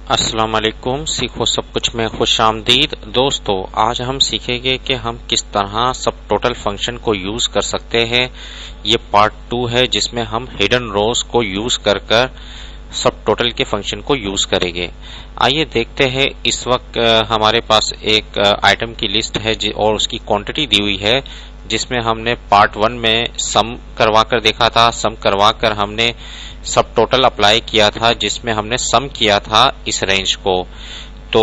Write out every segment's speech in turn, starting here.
अस्सलाम वालेकुम। सीखो सब कुछ में खुश आमदीद। दोस्तों, आज हम सीखेंगे कि हम किस तरह सब टोटल फंक्शन को यूज कर सकते हैं। ये पार्ट 2 है जिसमें हम हिडन रोज को यूज कर सब टोटल के फंक्शन को यूज करेंगे। आइए देखते हैं। इस वक्त हमारे पास एक आइटम की लिस्ट है और उसकी क्वांटिटी दी हुई है, जिसमें हमने पार्ट 1 में सम करवा कर देखा था। सम करवा कर हमने सब टोटल अप्लाई किया था, जिसमें हमने सम किया था इस रेंज को। तो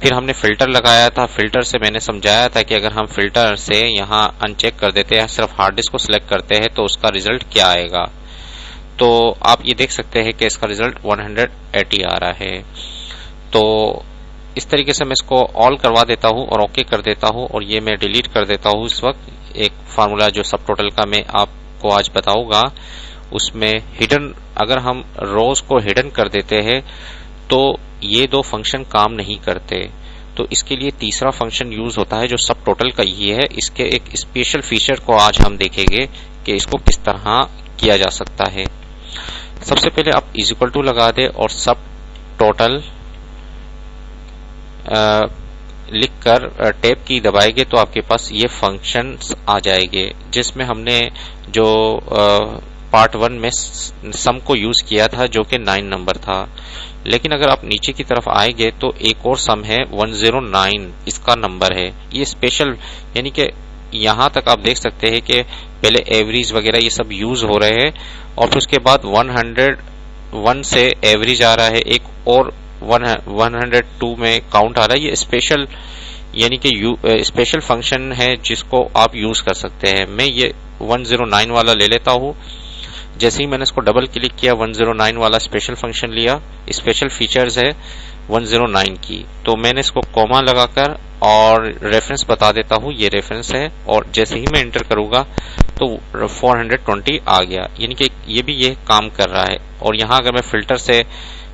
फिर हमने फिल्टर लगाया था। फिल्टर से मैंने समझाया था कि अगर हम फिल्टर से यहाँ अनचेक कर देते हैं, सिर्फ हार्ड डिस्क को सिलेक्ट करते हैं, तो उसका रिजल्ट क्या आएगा। तो आप ये देख सकते हैं कि इसका रिजल्ट 180 आ रहा है। तो इस तरीके से मैं इसको ऑल करवा देता हूं और ओके कर देता हूं, और ये मैं डिलीट कर देता हूं। इस वक्त एक फार्मूला जो सब टोटल का मैं आपको आज बताऊंगा, उसमें हिडन, अगर हम रोज को हिडन कर देते हैं तो ये दो फंक्शन काम नहीं करते। तो इसके लिए तीसरा फंक्शन यूज होता है जो सब टोटल का ये है। इसके एक स्पेशल फीचर को आज हम देखेंगे कि इसको किस तरह किया जा सकता है। सबसे पहले आप इज इक्वल टू लगा दे और सब टोटल लिखकर टैब की दबाएंगे तो आपके पास ये फंक्शन आ जाएंगे, जिसमें हमने जो पार्ट 1 में सम को यूज किया था जो कि 9 नंबर था। लेकिन अगर आप नीचे की तरफ आएंगे तो एक और सम है 109, इसका नंबर है। ये स्पेशल, यानी कि यहां तक आप देख सकते हैं कि पहले एवरेज वगैरह ये सब यूज हो रहे हैं, और फिर उसके बाद 101 से एवरेज आ रहा है, एक और 102 में काउंट आ रहा है। ये स्पेशल, यानी कि स्पेशल फंक्शन है जिसको आप यूज कर सकते हैं। मैं ये 109 वाला ले लेता हूं। जैसे ही मैंने इसको डबल क्लिक किया, 109 वाला स्पेशल फंक्शन लिया। स्पेशल फीचर्स है 109 की। तो मैंने इसको कॉमा लगाकर और रेफरेंस बता देता हूं, ये रेफरेंस है, और जैसे ही मैं एंटर करूंगा तो 420 आ गया, यानी कि ये भी ये काम कर रहा है। और यहां अगर मैं फिल्टर से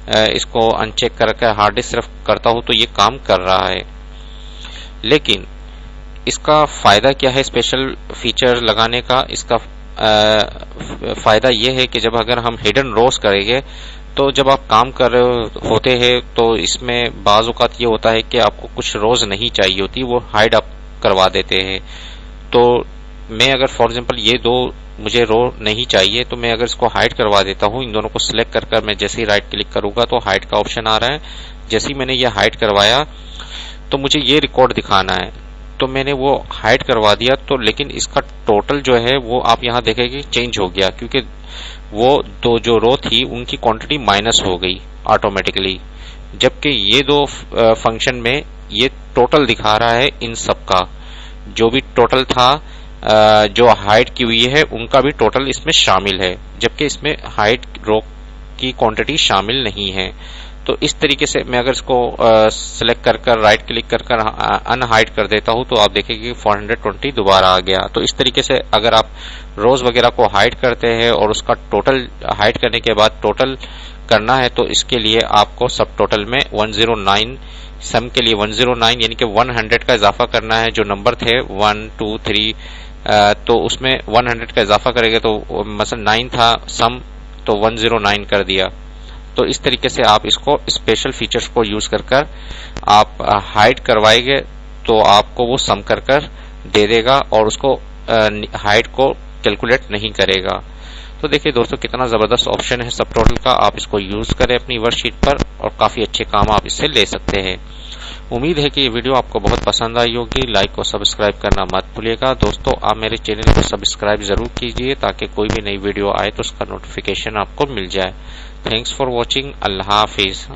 इसको अनचेक करके हार्ड डिस्क सिर्फ करता हूं तो ये काम कर रहा है। लेकिन इसका फायदा क्या है स्पेशल फीचर लगाने का? इसका फायदा यह है कि जब अगर हम हिडन रोज करेंगे तो जब आप काम कर रहे होते हैं तो इसमें बाज औक़ात ये होता है कि आपको कुछ रोज नहीं चाहिए होती, वो हाइड आप करवा देते हैं। तो मैं अगर फॉर एग्जांपल ये दो मुझे रो नहीं चाहिए, तो मैं अगर इसको हाइड करवा देता हूं, इन दोनों को सिलेक्ट कर मैं जैसे ही राइट क्लिक करूंगा तो हाइड का ऑप्शन आ रहा है। जैसे ही मैंने ये हाइड करवाया तो मुझे ये रिकॉर्ड दिखाना है, तो मैंने वो हाइड करवा दिया। तो लेकिन इसका टोटल जो है वो आप यहां देखेंगे चेंज हो गया, क्योंकि वो दो जो रो थी उनकी क्वांटिटी माइनस हो गई ऑटोमेटिकली, जबकि ये दो फंक्शन में ये टोटल दिखा रहा है। इन सब का जो भी टोटल था जो हाइड की हुई है उनका भी टोटल इसमें शामिल है, जबकि इसमें हाइड रो की क्वांटिटी शामिल नहीं है। तो इस तरीके से मैं अगर इसको सिलेक्ट कर राइट क्लिक कर अनहाइड कर देता हूं तो आप देखेंगे 420 दोबारा आ गया। तो इस तरीके से अगर आप रोज वगैरह को हाइड करते हैं और उसका टोटल हाइड करने के बाद टोटल करना है, तो इसके लिए आपको सब टोटल में 109, सम के लिए 109 यानी कि 100 का इजाफा करना है। जो नंबर थे 1 2 3, तो उसमें 100 का इजाफा करेंगे, तो मसलन 9 था सम, तो 109 कर दिया। तो इस तरीके से आप इसको स्पेशल फीचर्स को यूज कर आप हाइड करवाएंगे तो आपको वो सम कर दे देगा और उसको हाइड को कैलकुलेट नहीं करेगा। तो देखिए दोस्तों, कितना जबरदस्त ऑप्शन है सब टोटल का। आप इसको यूज करें अपनी वर्कशीट पर और काफी अच्छे काम आप इससे ले सकते हैं। उम्मीद है कि ये वीडियो आपको बहुत पसंद आई होगी। लाइक और सब्सक्राइब करना मत भूलिएगा। दोस्तों, आप मेरे चैनल को सब्सक्राइब जरूर कीजिए ताकि कोई भी नई वीडियो आए तो उसका नोटिफिकेशन आपको मिल जाए। Thanks for watching. Allah Hafiz.